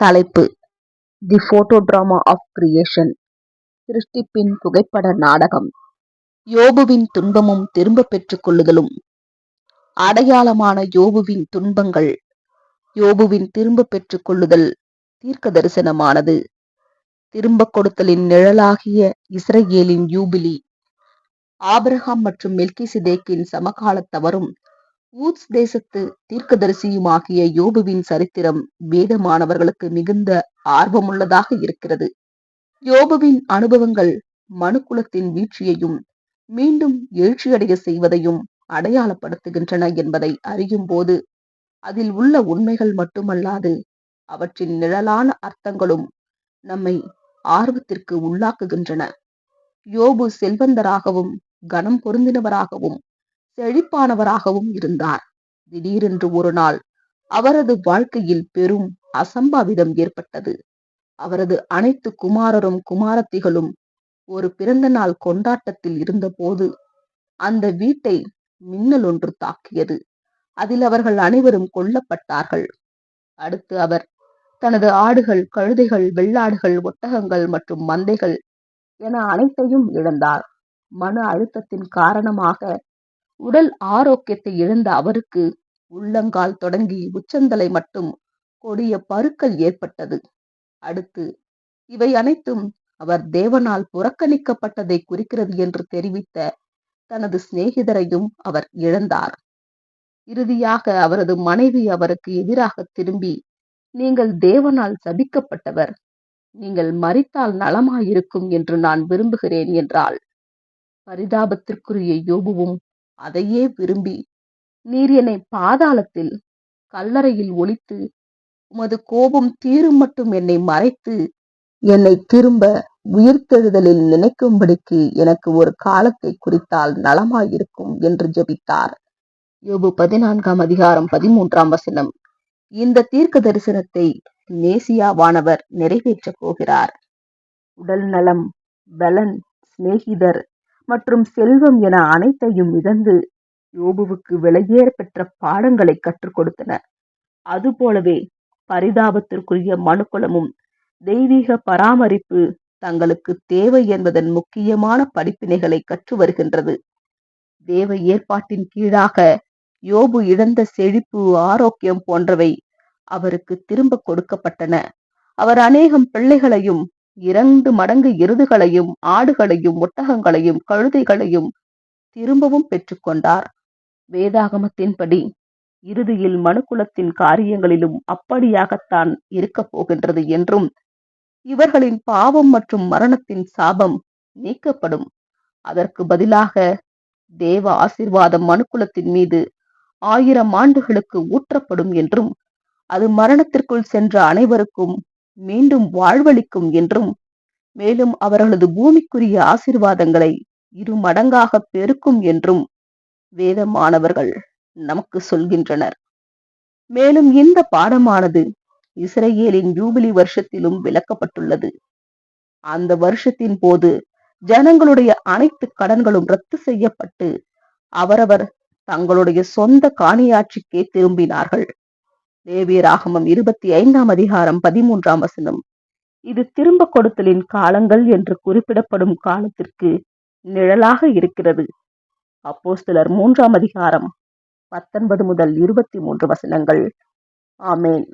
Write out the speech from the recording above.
தலைப்பு: தி போட்டோடிராமா of creation. சிருஷ்டிப்பின் புகைப்பட நாடகம். யோபுவின் துன்பமும் திரும்ப பெற்றுக் கொள்ளுதலும். அடையாளமான யோபுவின் துன்பங்கள். யோபுவின் திரும்ப பெற்றுக் கொள்ளுதல் தீர்க்க தரிசனமானது. திரும்ப கொடுத்தலின் நிழலாகிய இஸ்ரவேலின் யூபிலி. ஆபிரகாம் மற்றும் மெல்கிசேதேக்கின் சமகாலத்தவரும் ஊத்ஸ் தேசத்து தீர்க்கதரிசியுமாகிய யோபுவின் சரித்திரம் வேதமானவர்களுக்கு மிகுந்த ஆர்வமுள்ளதாக இருக்கிறது. யோபுவின் அனுபவங்கள் மனுக்குலத்தின் வீழ்ச்சியையும் மீண்டும் எழுச்சியடைய செய்வதையும் அடையாளப்படுத்துகின்றன என்பதை அறியும் போது அதில் உள்ள உண்மைகள் மட்டுமல்லாது அவற்றின் நிழலான அர்த்தங்களும் நம்மை ஆர்வத்திற்கு உள்ளாக்குகின்றன. யோபு செல்வந்தராகவும் கனம் பொருந்தினவராகவும் செழிப்பானவராகவும் இருந்தார். திடீரென்று ஒரு நாள் அவரது வாழ்க்கையில் பெரும் அசம்பாவிதம் ஏற்பட்டது. அவரது அனைத்து குமாரரும் குமாரத்திகளும் ஒரு பிறந்த நாள் கொண்டாட்டத்தில் இருந்தபோது அந்த வீட்டை மின்னல் ஒன்று தாக்கியது. அதில் அவர்கள் அனைவரும் கொல்லப்பட்டார்கள். அடுத்து அவர் தனது ஆடுகள், கழுதைகள், வெள்ளாடுகள், ஒட்டகங்கள் மற்றும் மந்தைகள் என அனைத்தையும் இழந்தார். மன அழுத்தத்தின் காரணமாக உடல் ஆரோக்கியத்தை இழந்த அவருக்கு உள்ளங்கால் தொடங்கி உச்சந்தலை மட்டும் கொடிய பருக்கள் ஏற்பட்டது. அடுத்து இவை அனைத்தும் அவர் தேவனால் புறக்கணிக்கப்பட்டதை குறிக்கிறது என்று தெரிவித்த தனது சிநேகிதரையும் அவர் இழந்தார். இறுதியாக அவரது மனைவி அவருக்கு எதிராக திரும்பி, நீங்கள் தேவனால் சபிக்கப்பட்டவர், நீங்கள் மரித்தால் நலமாயிருக்கும் என்று நான் விரும்புகிறேன் என்றாள். பரிதாபத்திற்குரிய யோபுவும் அதையே விரும்பி, நீர் என்னை பாதாளத்தில் கல்லறையில் ஒளித்து உமது கோபம் தீரும் மட்டும் என்னை மறைத்து என்னை திரும்ப உயிர்த்தெழுதலில் நினைக்கும்படிக்கு எனக்கு ஒரு காலத்தை குறித்தால் நலமாயிருக்கும் என்று ஜெபித்தார். யோபு 14:13. இந்த தீர்க்க தரிசனத்தை மேசியாவானவர் நிறைவேற்றப் போகிறார். உடல் நலம், பலன், சிநேகிதர் மற்றும் செல்வம் என அனைத்தையும் இழந்து யோபுவுக்கு விலையேற பெற்ற பாடங்களை கற்றுக் கொடுத்தன. அதுபோலவே பரிதாபத்திற்குரிய மனுக்குலமும் தெய்வீக பராமரிப்பு தங்களுக்கு தேவை என்பதன் முக்கியமான படிப்பினைகளை கற்று வருகின்றது. தேவ ஏற்பாட்டின் கீழாக யோபு இழந்த செழிப்பு, ஆரோக்கியம் போன்றவை அவருக்கு திரும்ப கொடுக்கப்பட்டன. அவர் அநேகம் பிள்ளைகளையும் 2 மடங்கு எருதுகளையும் ஆடுகளையும் ஒட்டகங்களையும் கழுதைகளையும் திரும்பவும் பெற்றுக்கொண்டார். வேதாகமத்தின்படி இறுதியில் மனுக்குலத்தின் காரியங்களிலும் அப்படியாகத்தான் இருக்கப் போகின்றது என்றும், இவர்களின் பாவம் மற்றும் மரணத்தின் சாபம் நீக்கப்படும். அதற்கு பதிலாக தேவ ஆசீர்வாதம் மனுக்குலத்தின் மீது 1000 ஆண்டுகளுக்கு ஊற்றப்படும் என்றும், அது மரணத்திற்குள் சென்ற அனைவருக்கும் மீண்டும் வாழ்வளிக்கும் என்றும், மேலும் அவர்களது பூமிக்குரிய ஆசீர்வாதங்களை 2 மடங்காக பெருக்கும் என்றும் வேதமானவர்கள் நமக்கு சொல்கின்றனர். மேலும் இந்த பாடமானது இஸ்ரவேலின் யூபிலி வருஷத்திலும் விளக்கப்பட்டுள்ளது. அந்த வருஷத்தின் போது ஜனங்களுடைய அனைத்து கடன்களும் ரத்து செய்யப்பட்டு அவரவர் தங்களுடைய சொந்த காணியாட்சிக்கே திரும்பினார்கள். லேவியராகமம் 25:13. இது திரும்ப கொடுத்தலின் காலங்கள் என்று குறிப்பிடப்படும் காலத்திற்கு நிழலாக இருக்கிறது. அப்போஸ்தலர் 3:19-23. ஆமென்.